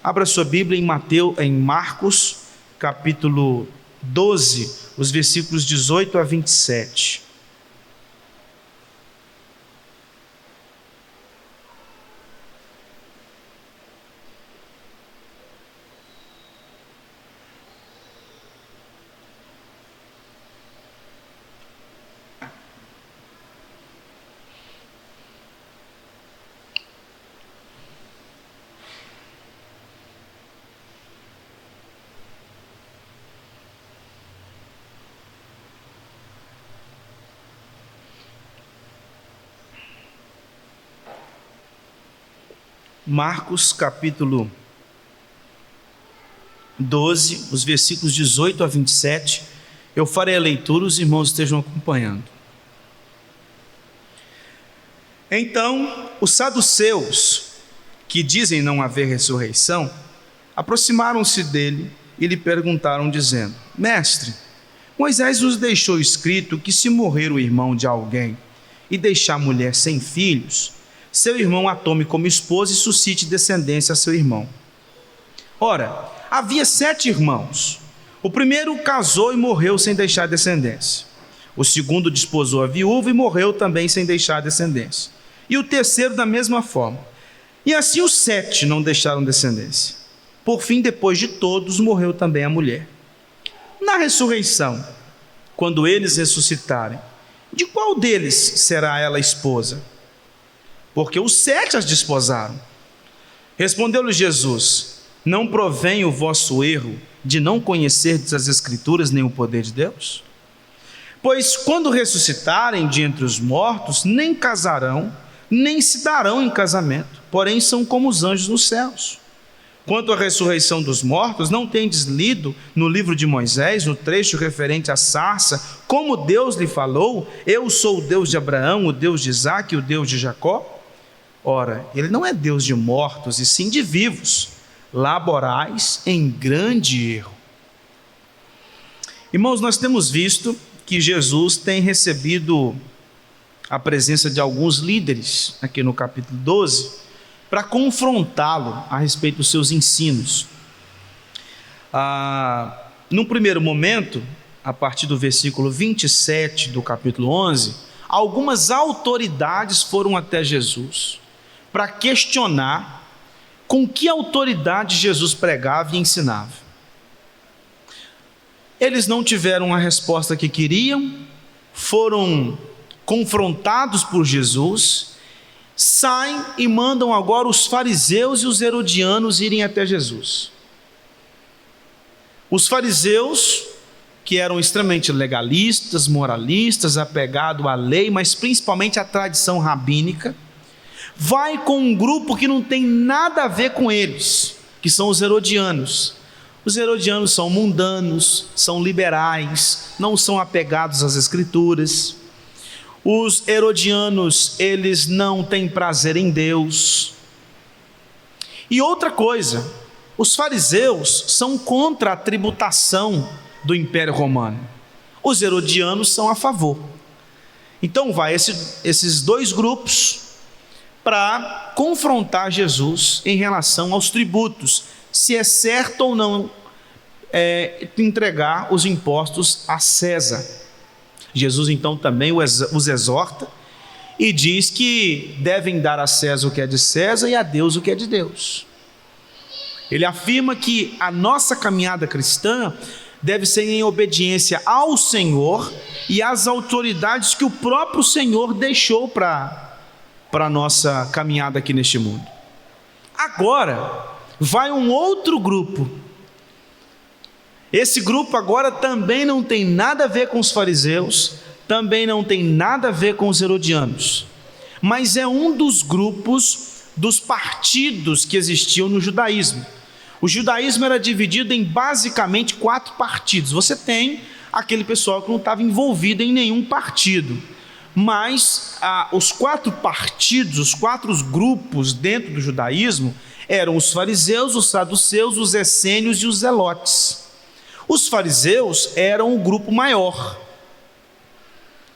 Abra sua Bíblia em Marcos, capítulo 12, os versículos 18 a 27. Marcos, capítulo 12, os versículos 18 a 27. Eu farei a leitura, os irmãos estejam acompanhando. Então, os saduceus, que dizem não haver ressurreição, aproximaram-se dele e lhe perguntaram, dizendo: Mestre, Moisés nos deixou escrito que se morrer o irmão de alguém e deixar a mulher sem filhos, seu irmão a tome como esposa e suscite descendência a seu irmão. Ora, havia 7 irmãos. O primeiro casou e morreu sem deixar descendência. O segundo desposou a viúva e morreu também sem deixar descendência. E o terceiro da mesma forma. E assim os 7 não deixaram descendência. Por fim, depois de todos, morreu também a mulher. Na ressurreição, quando eles ressuscitarem, de qual deles será ela esposa? Porque os 7 as desposaram. Respondeu-lhe Jesus: não provém o vosso erro de não conhecerdes as Escrituras nem o poder de Deus? Pois quando ressuscitarem de entre os mortos, nem casarão, nem se darão em casamento, porém são como os anjos nos céus. Quanto à ressurreição dos mortos, não tendes lido no livro de Moisés, no trecho referente à sarça, como Deus lhe falou: eu sou o Deus de Abraão, o Deus de Isaque e o Deus de Jacó? Ora, ele não é Deus de mortos, e sim de vivos. Laborais em grande erro. Irmãos, nós temos visto que Jesus tem recebido a presença de alguns líderes, aqui no capítulo 12, para confrontá-lo a respeito dos seus ensinos. Num primeiro momento, a partir do versículo 27 do capítulo 11, algumas autoridades foram até Jesus para questionar com que autoridade Jesus pregava e ensinava. Eles não tiveram a resposta que queriam, foram confrontados por Jesus, saem e mandam agora os fariseus e os herodianos irem até Jesus. Os fariseus, que eram extremamente legalistas, moralistas, apegados à lei, mas principalmente à tradição rabínica, vai com um grupo que não tem nada a ver com eles, que são os herodianos. Os herodianos são mundanos, são liberais, não são apegados às Escrituras. Os herodianos, eles não têm prazer em Deus. E outra coisa, os fariseus são contra a tributação do Império Romano. Os herodianos são a favor. Então vai esses dois grupos para confrontar Jesus em relação aos tributos, se é certo ou não entregar os impostos a César. Jesus então também os exorta e diz que devem dar a César o que é de César e a Deus o que é de Deus. Ele afirma que a nossa caminhada cristã deve ser em obediência ao Senhor e às autoridades que o próprio Senhor deixou para a nossa caminhada aqui neste mundo. Agora vai um outro grupo. Esse grupo agora também não tem nada a ver com os fariseus, também não tem nada a ver com os herodianos, mas é um dos grupos dos partidos que existiam no judaísmo. O judaísmo era dividido em basicamente 4 partidos. Você tem aquele pessoal que não estava envolvido em nenhum partido, mas os 4 partidos, os 4 grupos dentro do judaísmo eram os fariseus, os saduceus, os essênios e os zelotes. Os fariseus eram o grupo maior,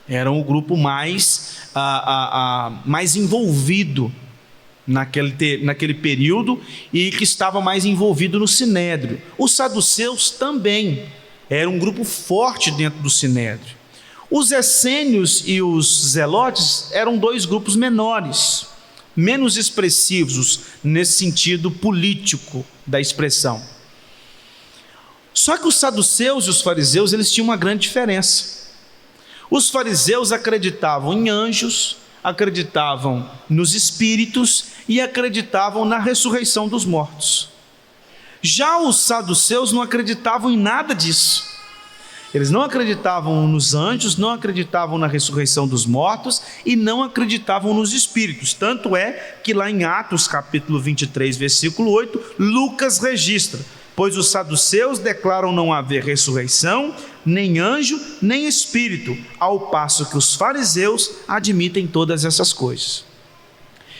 eram o grupo mais envolvido naquele período e que estava mais envolvido no sinédrio. Os saduceus também eram um grupo forte dentro do sinédrio. Os essênios e os zelotes eram dois grupos menores, menos expressivos nesse sentido político da expressão. Só que os saduceus e os fariseus, eles tinham uma grande diferença. Os fariseus acreditavam em anjos, acreditavam nos espíritos e acreditavam na ressurreição dos mortos. Já os saduceus não acreditavam em nada disso. Eles não acreditavam nos anjos, não acreditavam na ressurreição dos mortos e não acreditavam nos espíritos. Tanto é que lá em Atos capítulo 23, versículo 8, Lucas registra: pois os saduceus declaram não haver ressurreição, nem anjo, nem espírito, ao passo que os fariseus admitem todas essas coisas.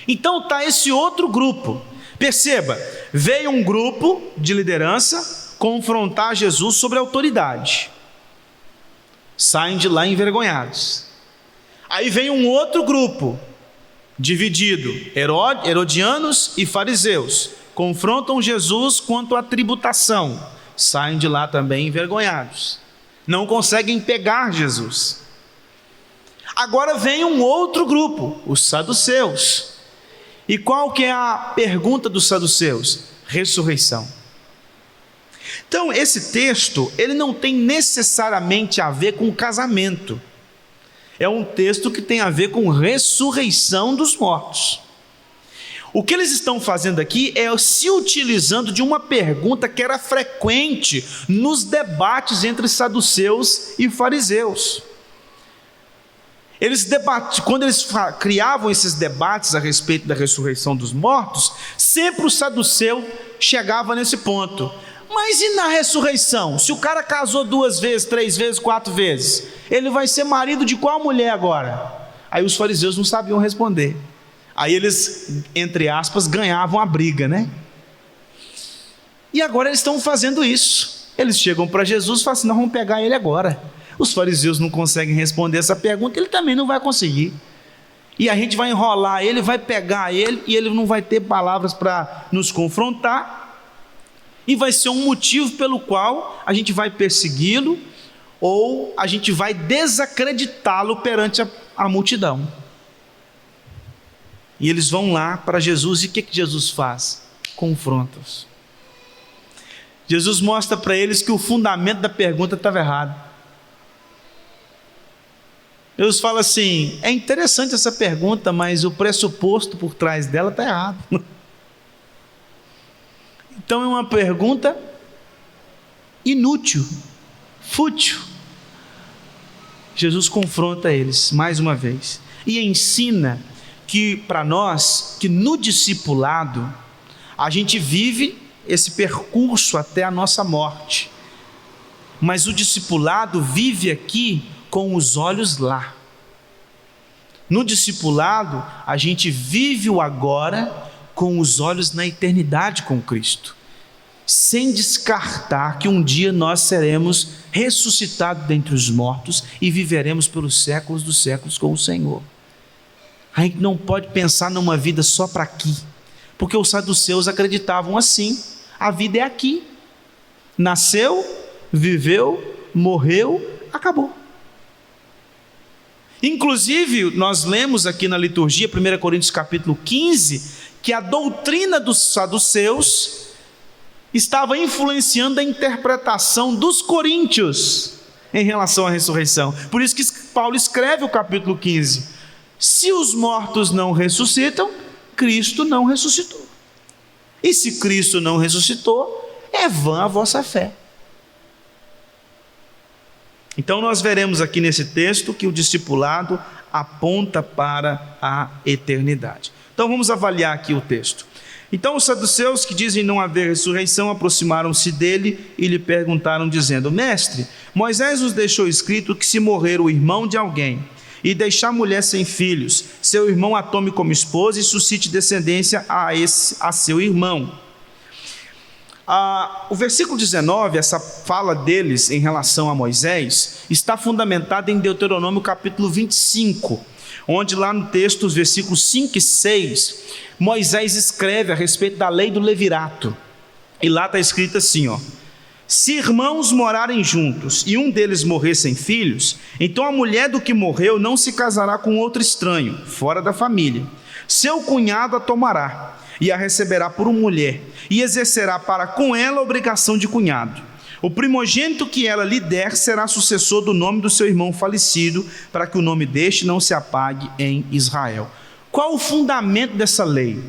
Então está esse outro grupo. Perceba, veio um grupo de liderança confrontar Jesus sobre a autoridade. Saem de lá envergonhados. Aí vem um outro grupo, dividido, herodianos e fariseus, confrontam Jesus quanto à tributação, saem de lá também envergonhados, não conseguem pegar Jesus. Agora vem um outro grupo, os saduceus. E qual que é a pergunta dos saduceus? Ressurreição. Então esse texto, ele não tem necessariamente a ver com casamento. É um texto que tem a ver com ressurreição dos mortos. O que eles estão fazendo aqui é se utilizando de uma pergunta que era frequente nos debates entre saduceus e fariseus. Quando eles criavam esses debates a respeito da ressurreição dos mortos, sempre o saduceu chegava nesse ponto. Mas e na ressurreição? Se o cara casou 2 vezes, 3 vezes, 4 vezes, ele vai ser marido de qual mulher agora? Aí os fariseus não sabiam responder. Aí eles, entre aspas, ganhavam a briga, né? E agora eles estão fazendo isso. Eles chegam para Jesus e falam assim: nós vamos pegar ele agora. Os fariseus não conseguem responder essa pergunta, ele também não vai conseguir. E a gente vai enrolar ele, vai pegar ele, e ele não vai ter palavras para nos confrontar. E vai ser um motivo pelo qual a gente vai persegui-lo, ou a gente vai desacreditá-lo perante a multidão. E eles vão lá para Jesus, e o que Jesus faz? Confronta-os. Jesus mostra para eles que o fundamento da pergunta estava errado. Jesus fala assim: é interessante essa pergunta, mas o pressuposto por trás dela está errado. Então é uma pergunta inútil, fútil. Jesus confronta eles mais uma vez e ensina que para nós, que no discipulado, a gente vive esse percurso até a nossa morte, mas o discipulado vive aqui com os olhos lá. No discipulado, a gente vive o agora com os olhos na eternidade com Cristo, sem descartar que um dia nós seremos ressuscitados dentre os mortos e viveremos pelos séculos dos séculos com o Senhor. A gente não pode pensar numa vida só para aqui, porque os saduceus acreditavam assim: a vida é aqui, nasceu, viveu, morreu, acabou. Inclusive, nós lemos aqui na liturgia, 1 Coríntios capítulo 15, que a doutrina dos saduceus estava influenciando a interpretação dos coríntios em relação à ressurreição. Por isso que Paulo escreve o capítulo 15: se os mortos não ressuscitam, Cristo não ressuscitou. E se Cristo não ressuscitou, é vã a vossa fé. Então nós veremos aqui nesse texto que o discipulado aponta para a eternidade. Então vamos avaliar aqui o texto. Então os saduceus, que dizem não haver ressurreição, aproximaram-se dele e lhe perguntaram dizendo: mestre, Moisés nos deixou escrito que se morrer o irmão de alguém e deixar mulher sem filhos, seu irmão a tome como esposa e suscite descendência a seu irmão. O versículo 19, essa fala deles em relação a Moisés, está fundamentada em Deuteronômio capítulo 25, onde lá no texto, os versículos 5 e 6, Moisés escreve a respeito da lei do levirato. E lá está escrito assim, ó: se irmãos morarem juntos e um deles morrer sem filhos, então a mulher do que morreu não se casará com outro estranho, fora da família. Seu cunhado a tomará e a receberá por mulher, e exercerá para com ela a obrigação de cunhado. O primogênito que ela lhe der será sucessor do nome do seu irmão falecido, para que o nome deste não se apague em Israel. Qual o fundamento dessa lei?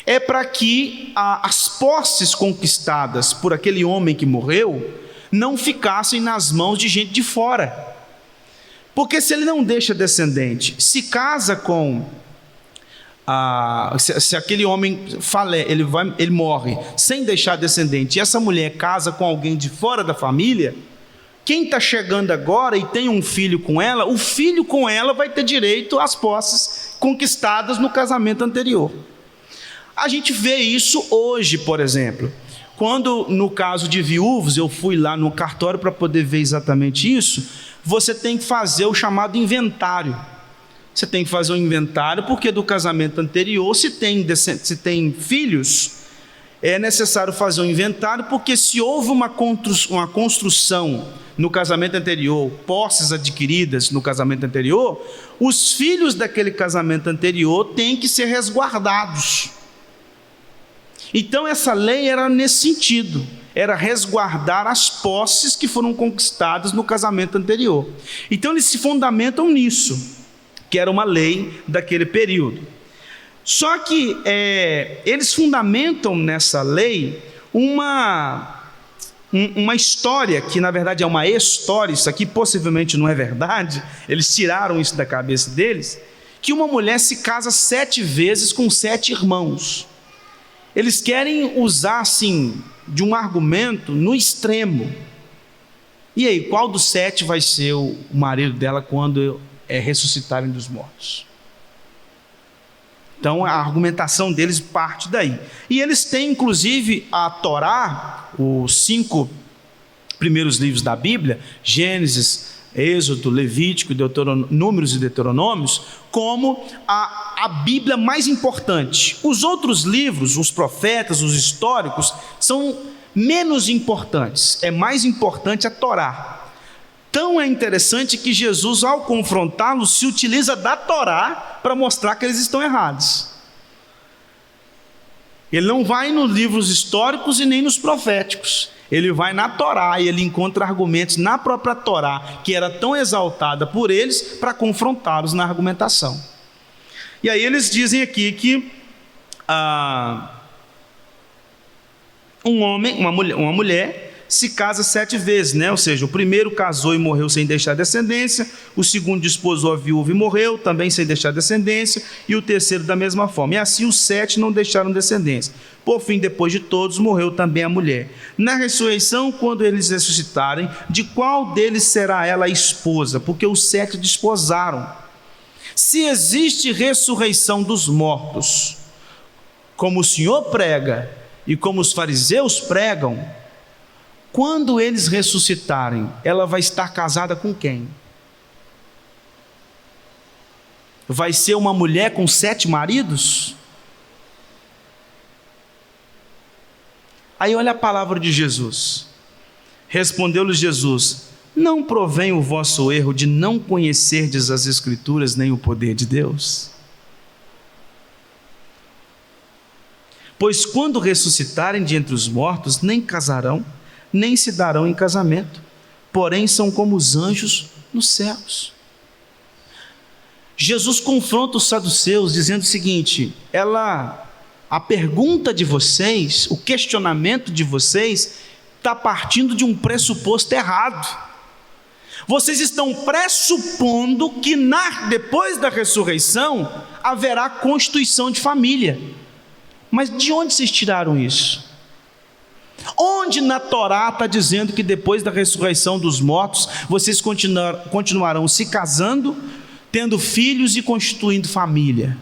É para que as posses conquistadas por aquele homem que morreu não ficassem nas mãos de gente de fora. Porque se ele não deixa descendente, se casa com... se aquele homem ele morre sem deixar descendente, e essa mulher casa com alguém de fora da família, quem está chegando agora e tem um filho com ela, o filho com ela vai ter direito às posses conquistadas no casamento anterior. A gente vê isso hoje, por exemplo, quando no caso de viúvos, eu fui lá no cartório para poder ver exatamente isso. Você tem que fazer o chamado inventário. Você tem que fazer um inventário, porque do casamento anterior, se tem filhos, é necessário fazer um inventário, porque se houve uma construção no casamento anterior, posses adquiridas no casamento anterior, os filhos daquele casamento anterior têm que ser resguardados. Então essa lei era nesse sentido, era resguardar as posses que foram conquistadas no casamento anterior. Então eles se fundamentam nisso, que era uma lei daquele período. Só que eles fundamentam nessa lei uma história, que na verdade é uma história, isso aqui possivelmente não é verdade, eles tiraram isso da cabeça deles, que uma mulher se casa 7 vezes com 7 irmãos. Eles querem usar assim, de um argumento no extremo. E aí, qual dos 7 vai ser o marido dela quando ressuscitarem dos mortos? Então a argumentação deles parte daí. E eles têm inclusive a Torá, os 5 primeiros livros da Bíblia, Gênesis, Êxodo, Levítico, Números e Deuteronômios, como a Bíblia mais importante. Os outros livros, os profetas, os históricos, são menos importantes. É mais importante a Torá. Tão é interessante que Jesus, ao confrontá-los, se utiliza da Torá para mostrar que eles estão errados. Ele não vai nos livros históricos e nem nos proféticos. Ele vai na Torá e ele encontra argumentos na própria Torá, que era tão exaltada por eles, para confrontá-los na argumentação. E aí eles dizem aqui que uma mulher se casa 7 vezes, né? Ou seja, o primeiro casou e morreu sem deixar descendência, o segundo desposou a viúva e morreu, também sem deixar descendência, e o terceiro da mesma forma. E assim os 7 não deixaram descendência. Por fim, depois de todos, morreu também a mulher. Na ressurreição, quando eles ressuscitarem, de qual deles será ela a esposa? Porque os 7 desposaram. Se existe ressurreição dos mortos, como o Senhor prega e como os fariseus pregam, quando eles ressuscitarem, ela vai estar casada com quem? Vai ser uma mulher com 7 maridos? Aí olha a palavra de Jesus. Respondeu-lhes Jesus: não provém o vosso erro de não conhecerdes as Escrituras nem o poder de Deus? Pois quando ressuscitarem de entre os mortos, nem casarão, nem se darão em casamento, porém são como os anjos nos céus. Jesus confronta os saduceus dizendo o seguinte: a pergunta de vocês, o questionamento de vocês está partindo de um pressuposto errado. Vocês estão pressupondo que depois da ressurreição haverá constituição de família. Mas de onde vocês tiraram isso? Onde na Torá está dizendo que depois da ressurreição dos mortos vocês continuarão se casando, tendo filhos e constituindo família?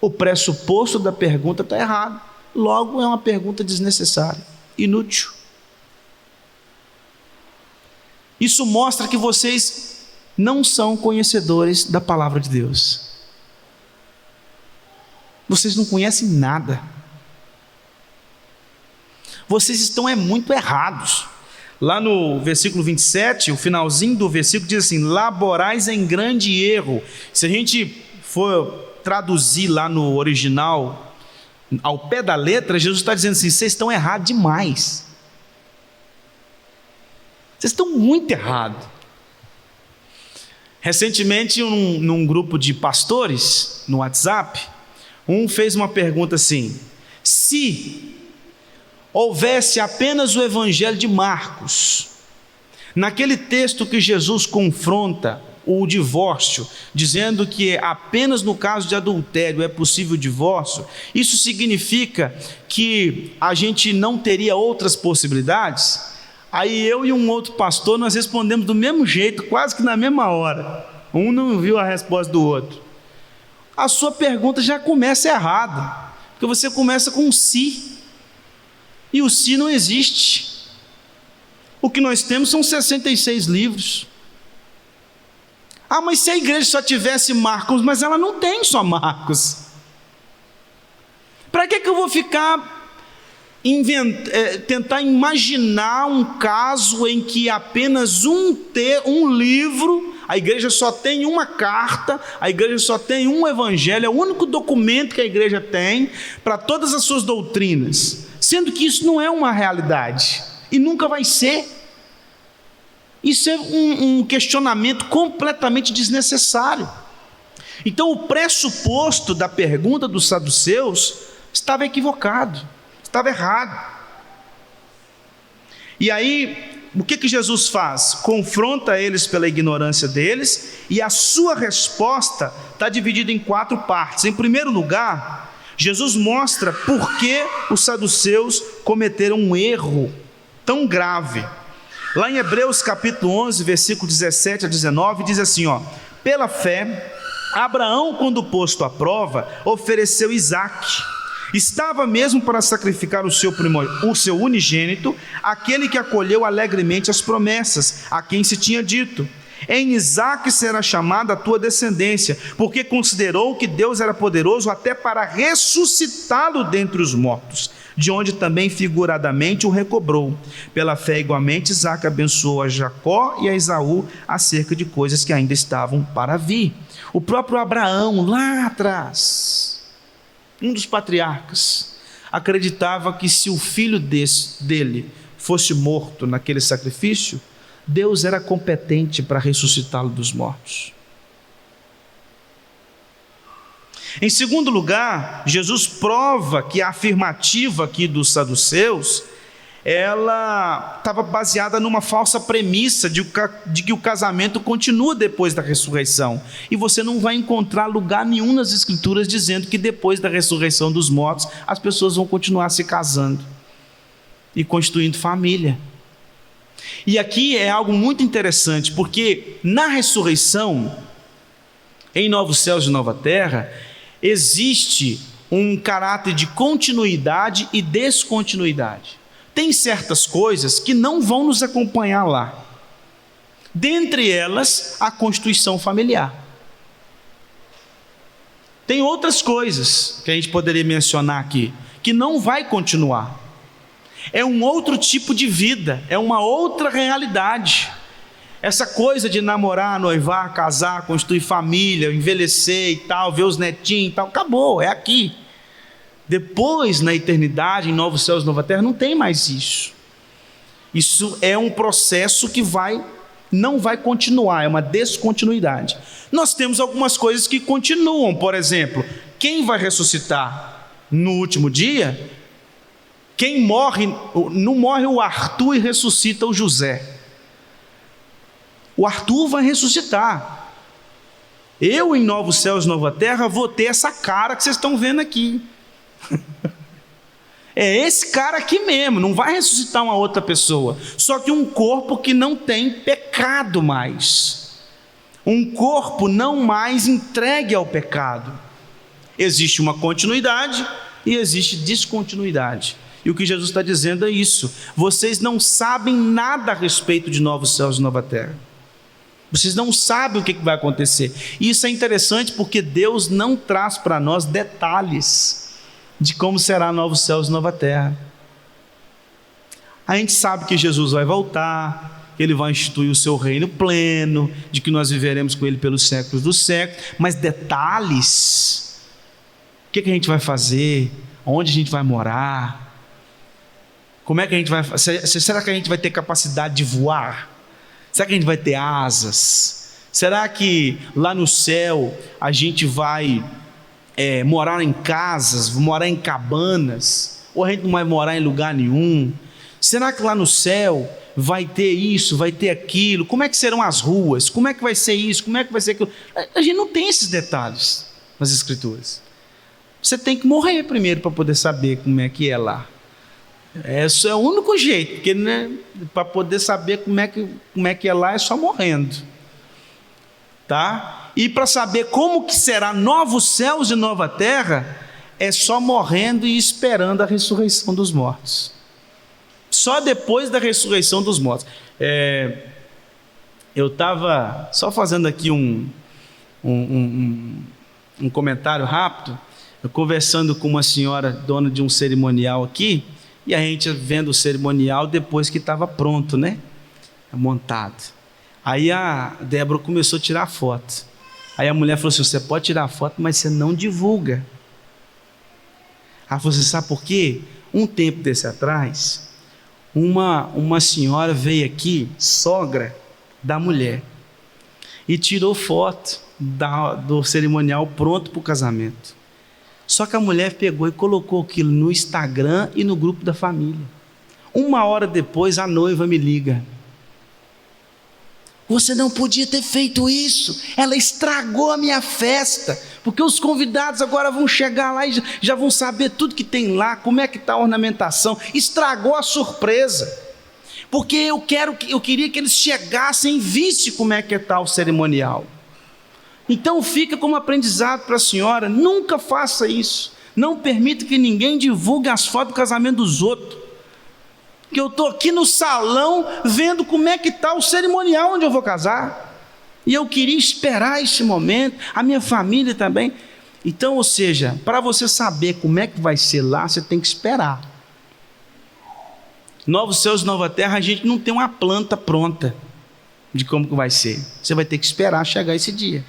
O pressuposto da pergunta está errado. Logo é uma pergunta desnecessária, inútil. Isso mostra que vocês não são conhecedores da palavra de Deus. Vocês não conhecem nada. Vocês estão muito errados. Lá no versículo 27, o finalzinho do versículo diz assim: laborais em grande erro. Se a gente for traduzir lá no original, ao pé da letra, Jesus está dizendo assim: vocês estão errados demais. Vocês estão muito errados. Recentemente, num grupo de pastores, no WhatsApp, um fez uma pergunta assim: se houvesse apenas o evangelho de Marcos, naquele texto que Jesus confronta o divórcio, dizendo que apenas no caso de adultério é possível o divórcio, isso significa que a gente não teria outras possibilidades? Aí eu e um outro pastor, nós respondemos do mesmo jeito, quase que na mesma hora. Um não viu a resposta do outro. A sua pergunta já começa errada, porque você começa com um se, e o se não existe. O que nós temos são 66 livros. Ah, mas se a igreja só tivesse Marcos, mas ela não tem só Marcos. Para que eu vou ficar tentar imaginar um caso em que apenas um livro, a igreja só tem uma carta, a igreja só tem um evangelho, é o único documento que a igreja tem para todas as suas doutrinas, sendo que isso não é uma realidade e nunca vai ser. Isso é um questionamento completamente desnecessário. Então o pressuposto da pergunta dos saduceus estava equivocado, estava errado. E aí, o que Jesus faz? Confronta eles pela ignorância deles, e a sua resposta está dividida em 4 partes. Em primeiro lugar, Jesus mostra por que os saduceus cometeram um erro tão grave. Lá em Hebreus capítulo 11, versículo 17 a 19, diz assim, pela fé, Abraão, quando posto à prova, ofereceu Isaque. Estava mesmo para sacrificar o seu unigênito, aquele que acolheu alegremente as promessas, a quem se tinha dito: em Isaque será chamada a tua descendência, porque considerou que Deus era poderoso até para ressuscitá-lo dentre os mortos, de onde também figuradamente o recobrou. Pela fé igualmente Isaque abençoou a Jacó e a Esaú acerca de coisas que ainda estavam para vir. O próprio Abraão, lá atrás, um dos patriarcas, acreditava que se o filho dele fosse morto naquele sacrifício, Deus era competente para ressuscitá-lo dos mortos. Em segundo lugar, Jesus prova que a afirmativa aqui dos saduceus, ela estava baseada numa falsa premissa de que o casamento continua depois da ressurreição. E você não vai encontrar lugar nenhum nas Escrituras dizendo que depois da ressurreição dos mortos, as pessoas vão continuar se casando e constituindo família. E aqui é algo muito interessante, porque na ressurreição, em novos céus e nova terra, existe um caráter de continuidade e descontinuidade. Tem certas coisas que não vão nos acompanhar lá. Dentre elas, a constituição familiar. Tem outras coisas que a gente poderia mencionar aqui, que não vai continuar. É um outro tipo de vida, é uma outra realidade. Essa coisa de namorar, noivar, casar, constituir família, envelhecer e tal, ver os netinhos e tal, acabou, é aqui. Depois, na eternidade, em novos céus e nova terra, não tem mais isso. Isso é um processo que não vai continuar, é uma descontinuidade. Nós temos algumas coisas que continuam, por exemplo, quem vai ressuscitar no último dia? Quem morre, não morre o Arthur e ressuscita o José. O Arthur vai ressuscitar. Eu, em novos céus e nova terra, vou ter essa cara que vocês estão vendo aqui. É esse cara aqui mesmo, não vai ressuscitar uma outra pessoa, só que um corpo que não tem pecado mais, um corpo não mais entregue ao pecado. Existe uma continuidade e existe descontinuidade. E o que Jesus está dizendo é isso: vocês não sabem nada a respeito de novos céus e nova terra. Vocês não sabem o que vai acontecer. E isso é interessante porque Deus não traz para nós detalhes de como será novos céus e nova terra. A gente sabe que Jesus vai voltar, que Ele vai instituir o seu reino pleno, de que nós viveremos com Ele pelos séculos dos séculos, mas detalhes, o que a gente vai fazer, onde a gente vai morar, como é que a gente vai, será que a gente vai ter capacidade de voar? Será que a gente vai ter asas? Será que lá no céu a gente vai morar em casas, morar em cabanas? Ou a gente não vai morar em lugar nenhum? Será que lá no céu vai ter isso, vai ter aquilo? Como é que serão as ruas? Como é que vai ser isso? Como é que vai ser aquilo? A gente não tem esses detalhes nas Escrituras. Você tem que morrer primeiro para poder saber como é que é lá. Esse é o único jeito, porque né, para poder saber como é que é lá é só morrendo, tá? E para saber como que será novos céus e nova terra é só morrendo e esperando a ressurreição dos mortos. Só depois da ressurreição dos mortos. Eu estava só fazendo aqui um comentário rápido, conversando com uma senhora dona de um cerimonial aqui. E a gente vendo o cerimonial depois que estava pronto, né? Montado. Aí a Débora começou a tirar foto. Aí a mulher falou assim: você pode tirar foto, mas você não divulga. Ela falou assim: sabe por quê? Um tempo desse atrás, uma senhora veio aqui, sogra da mulher, e tirou foto do cerimonial pronto para o casamento. Só que a mulher pegou e colocou aquilo no Instagram e no grupo da família. 1 hora depois, a noiva me liga: você não podia ter feito isso, ela estragou a minha festa, porque os convidados agora vão chegar lá e já vão saber tudo que tem lá, como é que está a ornamentação, estragou a surpresa, porque eu queria que eles chegassem e vissem como é que está o cerimonial. Então fica como aprendizado para a senhora: nunca faça isso, não permita que ninguém divulgue as fotos do casamento dos outros, que eu estou aqui no salão vendo como é que está o cerimonial onde eu vou casar, e eu queria esperar esse momento, a minha família também. Então, ou seja, para você saber como é que vai ser lá, você tem que esperar. Novos céus e nova terra, a gente não tem uma planta pronta de como que vai ser, você vai ter que esperar chegar esse dia.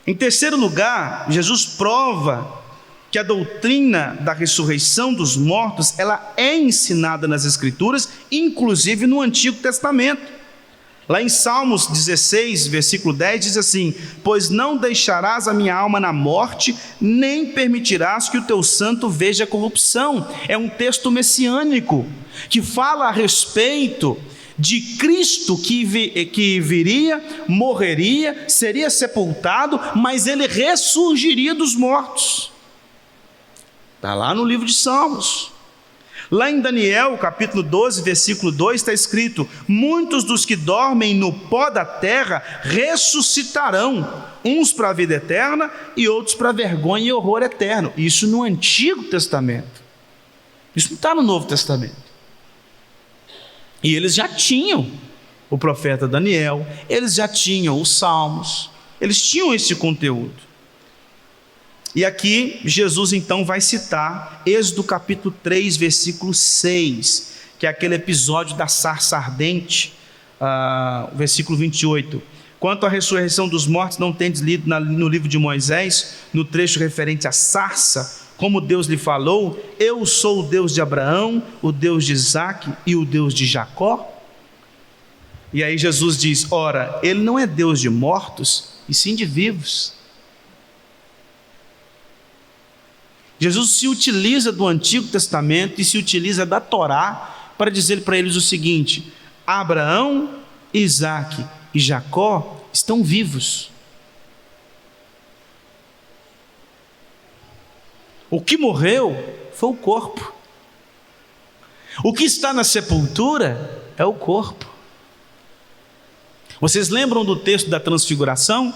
Em terceiro lugar, Jesus prova que a doutrina da ressurreição dos mortos, ela é ensinada nas Escrituras, inclusive no Antigo Testamento. Lá em Salmos 16, versículo 10, diz assim: pois não deixarás a minha alma na morte, nem permitirás que o teu santo veja corrupção. É um texto messiânico, que fala a respeito de Cristo que viria, morreria, seria sepultado, mas ele ressurgiria dos mortos. Está lá no livro de Salmos. Lá em Daniel, capítulo 12, versículo 2, está escrito: muitos dos que dormem no pó da terra ressuscitarão, uns para a vida eterna e outros para vergonha e horror eterno. Isso no Antigo Testamento. Isso não está no Novo Testamento. E eles já tinham o profeta Daniel, eles já tinham os Salmos, eles tinham esse conteúdo. E aqui Jesus então vai citar Êxodo capítulo 3, versículo 6, que é aquele episódio da sarça ardente, versículo 28. Quanto à ressurreição dos mortos, não tendes lido no livro de Moisés, no trecho referente à sarça, como Deus lhe falou: eu sou o Deus de Abraão, o Deus de Isaque e o Deus de Jacó? E aí Jesus diz: ora, ele não é Deus de mortos, e sim de vivos. Jesus se utiliza do Antigo Testamento e se utiliza da Torá para dizer para eles o seguinte: Abraão, Isaque e Jacó estão vivos. O que morreu foi o corpo. O que está na sepultura é o corpo. Vocês lembram do texto da transfiguração?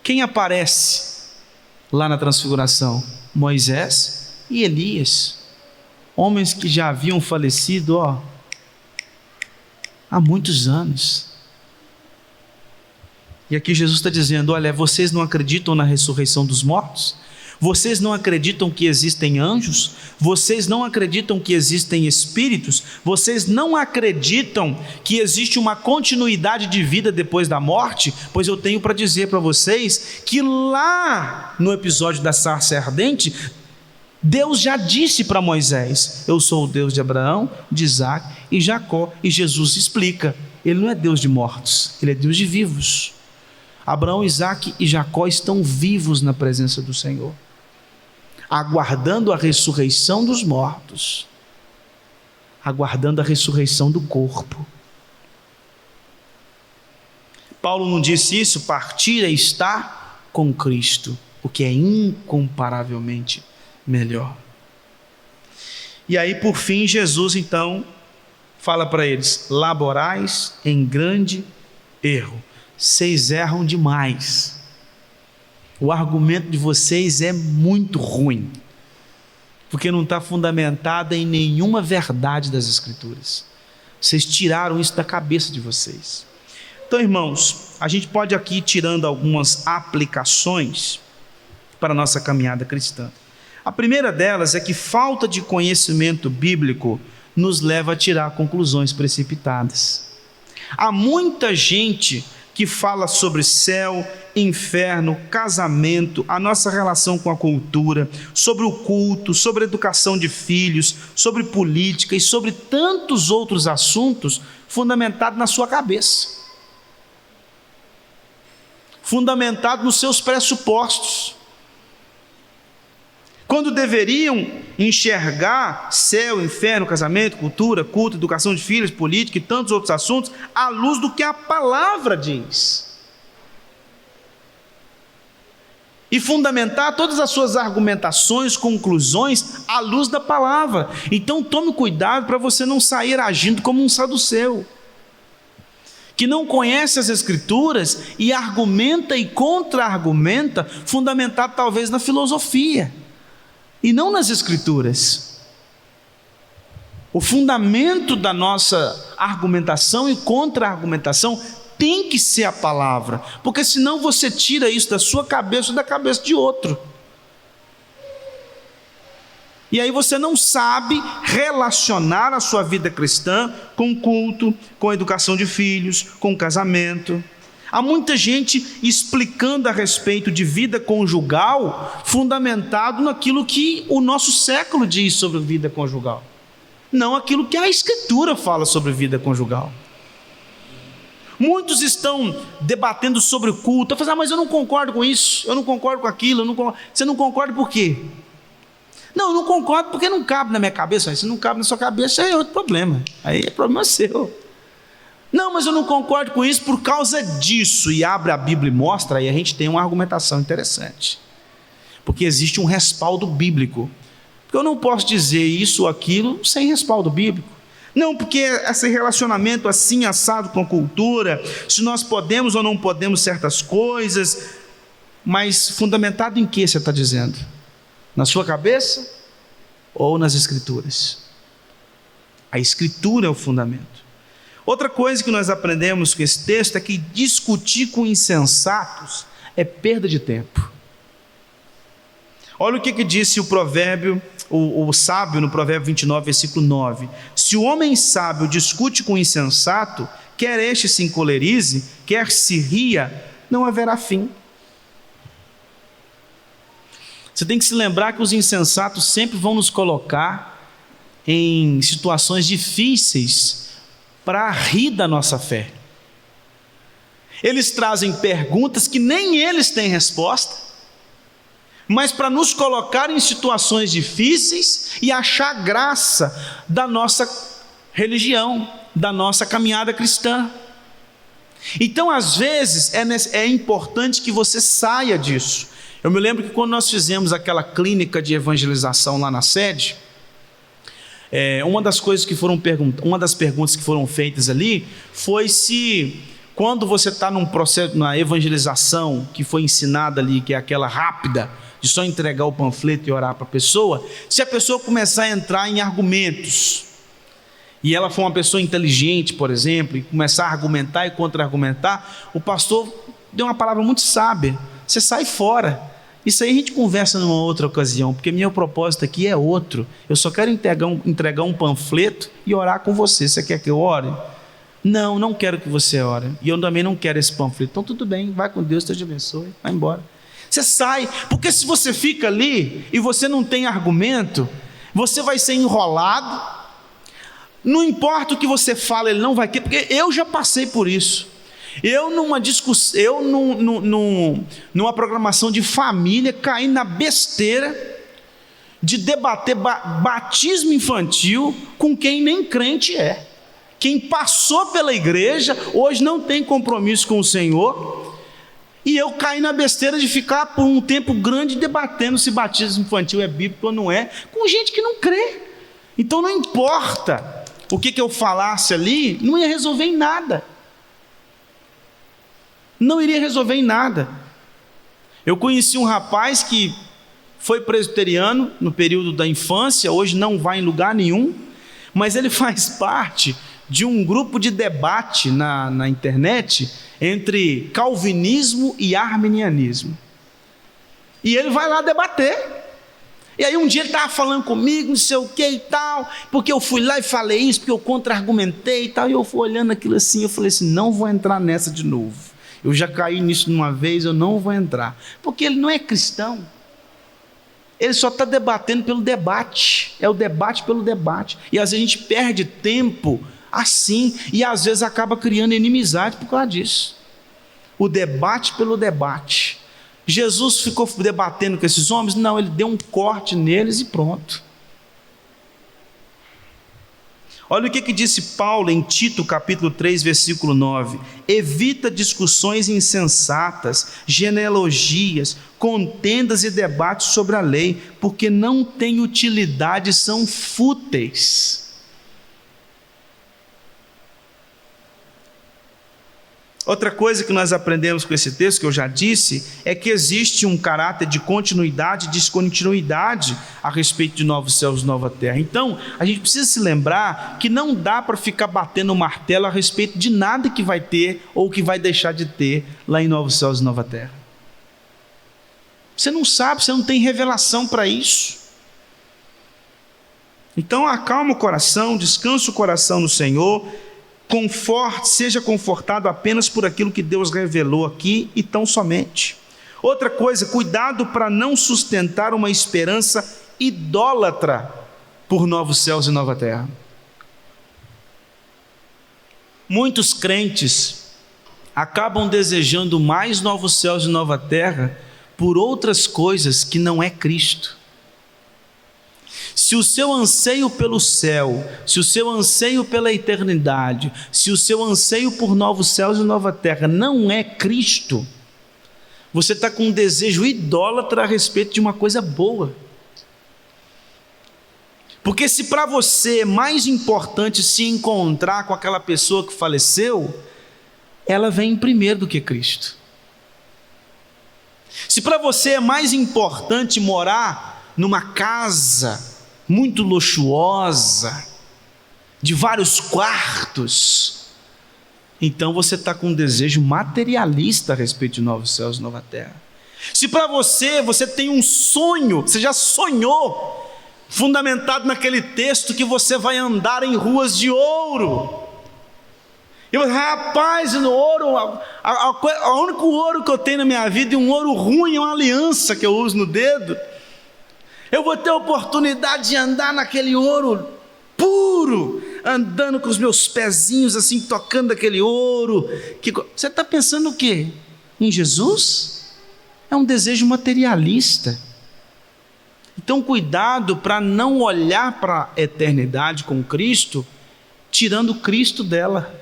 Quem aparece lá na transfiguração? Moisés e Elias. Homens que já haviam falecido, há muitos anos. E aqui Jesus está dizendo: olha, vocês não acreditam na ressurreição dos mortos? Vocês não acreditam que existem anjos? Vocês não acreditam que existem espíritos? Vocês não acreditam que existe uma continuidade de vida depois da morte? Pois eu tenho para dizer para vocês que lá no episódio da sarça ardente, Deus já disse para Moisés: eu sou o Deus de Abraão, de Isaac e Jacó. E Jesus explica: ele não é Deus de mortos, ele é Deus de vivos. Abraão, Isaac e Jacó estão vivos na presença do Senhor, aguardando a ressurreição dos mortos, aguardando a ressurreição do corpo. Paulo não disse isso? Partir é estar com Cristo, o que é incomparavelmente melhor. E aí, por fim, Jesus então fala para eles: laborais em grande erro, vocês erram demais. O argumento de vocês é muito ruim, porque não está fundamentado em nenhuma verdade das Escrituras. Vocês tiraram isso da cabeça de vocês. Então, irmãos, a gente pode aqui ir tirando algumas aplicações para a nossa caminhada cristã. A primeira delas é que falta de conhecimento bíblico nos leva a tirar conclusões precipitadas. Há muita gente que fala sobre céu, inferno, casamento, a nossa relação com a cultura, sobre o culto, sobre a educação de filhos, sobre política e sobre tantos outros assuntos, fundamentado na sua cabeça, fundamentado nos seus pressupostos, quando deveriam enxergar céu, inferno, casamento, cultura, culto, educação de filhos, política e tantos outros assuntos à luz do que a palavra diz, e fundamentar todas as suas argumentações, conclusões à luz da palavra. Então tome cuidado para você não sair agindo como um saduceu, que não conhece as Escrituras e argumenta e contra-argumenta, fundamentado talvez na filosofia e não nas Escrituras. O fundamento da nossa argumentação e contra-argumentação tem que ser a palavra, porque senão você tira isso da sua cabeça ou da cabeça de outro. E aí você não sabe relacionar a sua vida cristã com o culto, com a educação de filhos, com o casamento. Há muita gente explicando a respeito de vida conjugal, fundamentado naquilo que o nosso século diz sobre vida conjugal, não aquilo que a Escritura fala sobre vida conjugal. Muitos estão debatendo sobre o culto, falando: mas eu não concordo com isso, eu não concordo com aquilo, Você não concorda por quê? Não, eu não concordo porque não cabe na minha cabeça. Se não cabe na sua cabeça, aí é outro problema, aí é problema seu. Não, mas eu não concordo com isso por causa disso, e abre a Bíblia e mostra, aí a gente tem uma argumentação interessante, porque existe um respaldo bíblico, porque eu não posso dizer isso ou aquilo sem respaldo bíblico. Não, porque esse relacionamento assim assado com a cultura, se nós podemos ou não podemos certas coisas, mas fundamentado em que você está dizendo? Na sua cabeça ou nas Escrituras? A Escritura é o fundamento. Outra coisa que nós aprendemos com esse texto é que discutir com insensatos é perda de tempo. Olha o que disse o provérbio, o sábio no provérbio 29, versículo 9: se o homem sábio discute com o insensato, quer este se encolerize, quer se ria, não haverá fim. Você tem que se lembrar que os insensatos sempre vão nos colocar em situações difíceis para rir da nossa fé. Eles trazem perguntas que nem eles têm resposta, mas para nos colocar em situações difíceis e achar graça da nossa religião, da nossa caminhada cristã. Então, às vezes, é importante que você saia disso. Eu me lembro que quando nós fizemos aquela clínica de evangelização lá na sede, uma das perguntas que foram feitas ali foi se, quando você está num processo, na evangelização que foi ensinada ali, que é aquela rápida, de só entregar o panfleto e orar para a pessoa, se a pessoa começar a entrar em argumentos, e ela for uma pessoa inteligente, por exemplo, e começar a argumentar e contra-argumentar, o pastor deu uma palavra muito sábia: você sai fora. Isso aí a gente conversa numa outra ocasião, porque meu propósito aqui é outro. Eu só quero entregar um panfleto e orar com você. Você quer que eu ore? Não, não quero que você ore. E eu também não quero esse panfleto. Então tudo bem, vai com Deus, Deus te abençoe, vai embora. Você sai, porque se você fica ali e você não tem argumento, você vai ser enrolado. Não importa o que você fala, ele não vai querer, porque eu já passei por isso. Numa discussão, numa programação de família, caí na besteira de debater batismo infantil com quem nem crente é. Quem passou pela igreja, hoje não tem compromisso com o Senhor, e eu caí na besteira de ficar por um tempo grande debatendo se batismo infantil é bíblico ou não é, com gente que não crê. Então não importa o que eu falasse ali, não ia resolver em nada. Não iria resolver em nada. Eu conheci um rapaz que foi presbiteriano no período da infância, hoje não vai em lugar nenhum, mas ele faz parte de um grupo de debate na internet entre calvinismo e arminianismo. E ele vai lá debater. E aí um dia ele estava falando comigo, não sei o que e tal, porque eu fui lá e falei isso, porque eu contra-argumentei e tal, e eu fui olhando aquilo assim, eu falei assim: não vou entrar nessa de novo. Eu já caí nisso uma vez, eu não vou entrar. Porque ele não é cristão. Ele só está debatendo pelo debate. É o debate pelo debate. E às vezes a gente perde tempo assim, e às vezes acaba criando inimizade por causa disso. O debate pelo debate. Jesus ficou debatendo com esses homens? Não, ele deu um corte neles e pronto. Olha o que disse Paulo em Tito capítulo 3, versículo 9: evita discussões insensatas, genealogias, contendas e debates sobre a lei, porque não têm utilidade, são fúteis. Outra coisa que nós aprendemos com esse texto, que eu já disse, é que existe um caráter de continuidade e descontinuidade a respeito de novos céus e nova terra. Então, a gente precisa se lembrar que não dá para ficar batendo o martelo a respeito de nada que vai ter ou que vai deixar de ter lá em novos céus e nova terra. Você não sabe, você não tem revelação para isso. Então, acalma o coração, descansa o coração no Senhor, seja confortado apenas por aquilo que Deus revelou aqui e tão somente. Outra coisa, cuidado para não sustentar uma esperança idólatra por novos céus e nova terra. Muitos crentes acabam desejando mais novos céus e nova terra por outras coisas que não é Cristo. Se o seu anseio pelo céu, se o seu anseio pela eternidade, se o seu anseio por novos céus e nova terra não é Cristo, você está com um desejo idólatra a respeito de uma coisa boa. Porque se para você é mais importante se encontrar com aquela pessoa que faleceu, ela vem primeiro do que Cristo. Se para você é mais importante morar numa casa muito luxuosa, de vários quartos, então você está com um desejo materialista a respeito de novos céus e nova terra. Se para você tem um sonho, você já sonhou, fundamentado naquele texto que você vai andar em ruas de ouro, e você, rapaz, no ouro, o único ouro que eu tenho na minha vida, e um ouro ruim, é uma aliança que eu uso no dedo. Eu vou ter a oportunidade de andar naquele ouro puro, andando com os meus pezinhos assim, tocando aquele ouro. Você está pensando o quê? Em Jesus? É um desejo materialista. Então cuidado para não olhar para a eternidade com Cristo, tirando Cristo dela.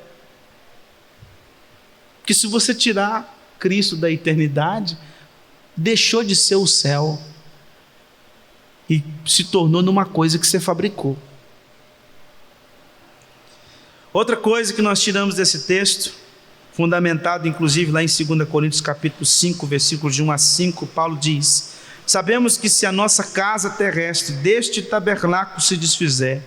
Porque se você tirar Cristo da eternidade, deixou de ser o céu e se tornou numa coisa que você fabricou. Outra coisa que nós tiramos desse texto, fundamentado inclusive lá em 2 Coríntios capítulo 5, versículos de 1 a 5, Paulo diz: sabemos que se a nossa casa terrestre deste tabernáculo se desfizer,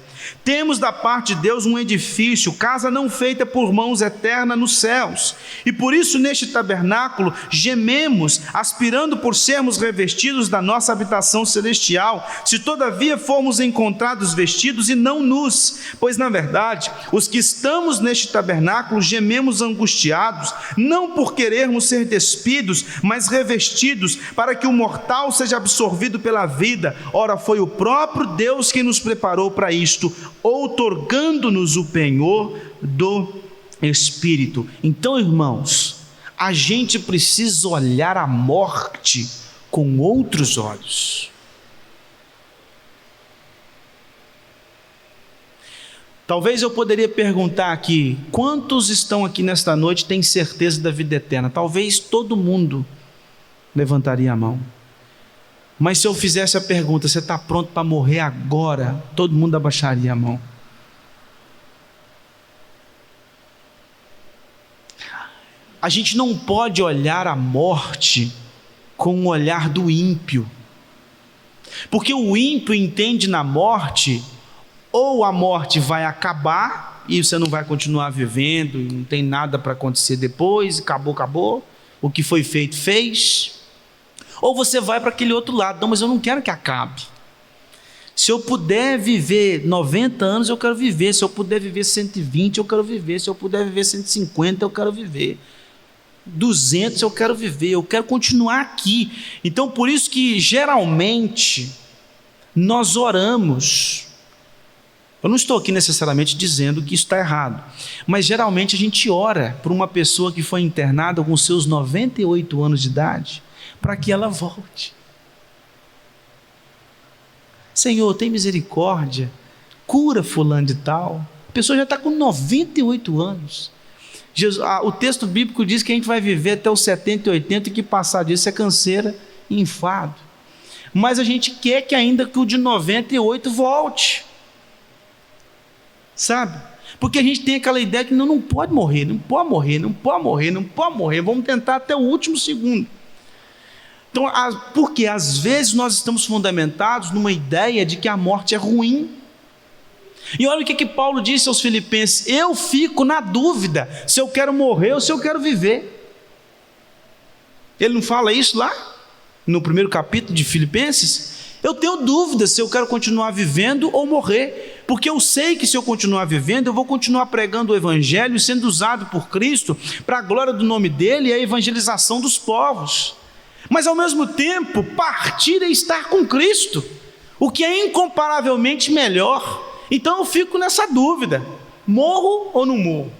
temos da parte de Deus um edifício, casa não feita por mãos, eterna nos céus. E por isso neste tabernáculo gememos, aspirando por sermos revestidos da nossa habitação celestial, se todavia formos encontrados vestidos e não nus. Pois na verdade, os que estamos neste tabernáculo gememos angustiados, não por querermos ser despidos, mas revestidos, para que o mortal seja absorvido pela vida. Ora, foi o próprio Deus quem nos preparou para isto, outorgando-nos o penhor do Espírito. Então, irmãos, a gente precisa olhar a morte com outros olhos. Talvez eu poderia perguntar aqui: quantos estão aqui nesta noite têm certeza da vida eterna? Talvez todo mundo levantaria a mão. Mas se eu fizesse a pergunta: você está pronto para morrer agora? Todo mundo abaixaria a mão. A gente não pode olhar a morte com o olhar do ímpio, porque o ímpio entende na morte, ou a morte vai acabar e você não vai continuar vivendo, e não tem nada para acontecer depois, acabou, o que foi feito fez. Ou você vai para aquele outro lado: não, mas eu não quero que acabe. Se eu puder viver 90 anos, eu quero viver. Se eu puder viver 120, eu quero viver. Se eu puder viver 150, eu quero viver. 200, eu quero viver. Eu quero continuar aqui. Então, por isso que geralmente nós oramos. Eu não estou aqui necessariamente dizendo que isso está errado, mas geralmente a gente ora por uma pessoa que foi internada com seus 98 anos de idade, para que ela volte. Senhor, tem misericórdia, cura fulano de tal. A pessoa já está com 98 anos. O texto bíblico diz que a gente vai viver até os 70 e 80, e que passar disso é canseira e enfado. Mas a gente quer que ainda que o de 98 volte. Sabe? Porque a gente tem aquela ideia que não pode morrer, vamos tentar até o último segundo. Então, porque às vezes nós estamos fundamentados numa ideia de que a morte é ruim. E olha o que Paulo disse aos Filipenses: eu fico na dúvida se eu quero morrer ou se eu quero viver. Ele não fala isso lá no primeiro capítulo de Filipenses? Eu tenho dúvida se eu quero continuar vivendo ou morrer, porque eu sei que se eu continuar vivendo, eu vou continuar pregando o Evangelho, sendo usado por Cristo para a glória do nome dEle e a evangelização dos povos. Mas ao mesmo tempo, partir é estar com Cristo, o que é incomparavelmente melhor. Então eu fico nessa dúvida: morro ou não morro?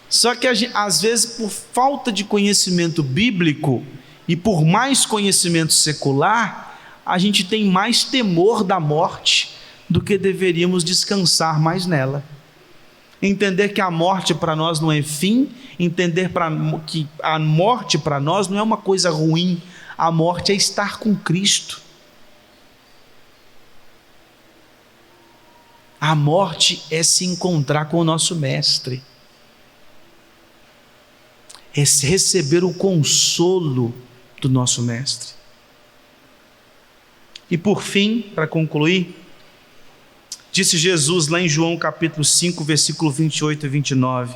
Só que às vezes, por falta de conhecimento bíblico e por mais conhecimento secular, a gente tem mais temor da morte do que deveríamos descansar mais nela. Entender que a morte para nós não é fim, entender que a morte para nós não é uma coisa ruim. A morte é estar com Cristo. A morte é se encontrar com o nosso Mestre, é receber o consolo do nosso Mestre. E por fim, para concluir, disse Jesus lá em João capítulo 5, versículo 28 e 29: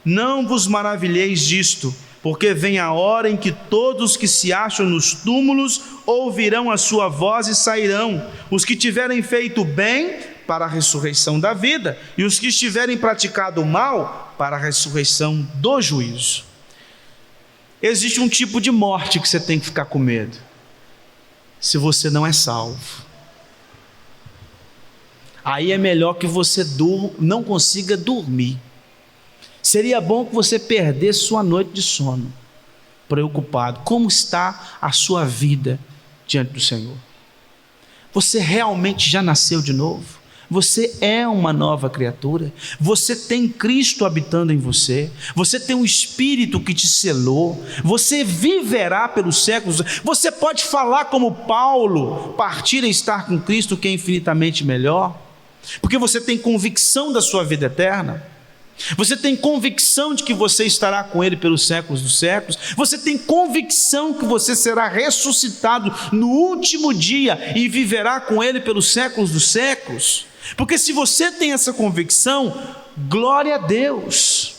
não vos maravilheis disto, porque vem a hora em que todos que se acham nos túmulos ouvirão a sua voz e sairão, os que tiverem feito bem para a ressurreição da vida, e os que estiverem praticado o mal para a ressurreição do juízo. Existe um tipo de morte que você tem que ficar com medo: se você não é salvo. Aí é melhor que você não consiga dormir. Seria bom que você perdesse sua noite de sono, preocupado. Como está a sua vida diante do Senhor? Você realmente já nasceu de novo? Você é uma nova criatura, você tem Cristo habitando em você, você tem um Espírito que te selou, você viverá pelos séculos. Você pode falar como Paulo: partir é estar com Cristo, que é infinitamente melhor, porque você tem convicção da sua vida eterna. Você tem convicção de que você estará com Ele pelos séculos dos séculos? Você tem convicção que você será ressuscitado no último dia e viverá com Ele pelos séculos dos séculos? Porque se você tem essa convicção, glória a Deus.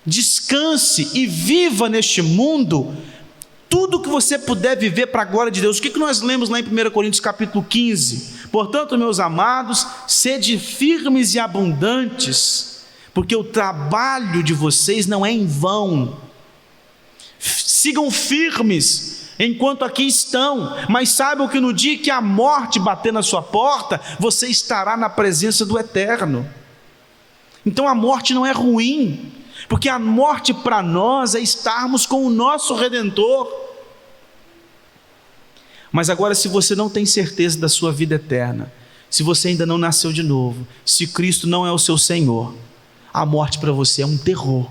Descanse e viva neste mundo tudo que você puder viver para a glória de Deus. O que nós lemos lá em 1 Coríntios capítulo 15? Portanto, meus amados, sede firmes e abundantes, porque o trabalho de vocês não é em vão. Sigam firmes enquanto aqui estão, mas saibam que no dia que a morte bater na sua porta, você estará na presença do Eterno. Então a morte não é ruim, porque a morte para nós é estarmos com o nosso Redentor. Mas agora, se você não tem certeza da sua vida eterna, se você ainda não nasceu de novo, se Cristo não é o seu Senhor, a morte para você é um terror,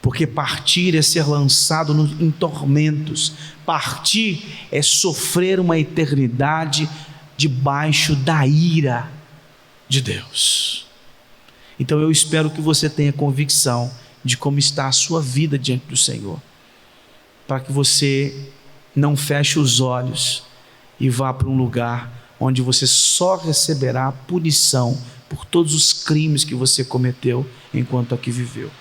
porque partir é ser lançado em tormentos, partir é sofrer uma eternidade debaixo da ira de Deus. Então eu espero que você tenha convicção de como está a sua vida diante do Senhor, para que você não feche os olhos e vá para um lugar onde você só receberá punição por todos os crimes que você cometeu enquanto aqui viveu.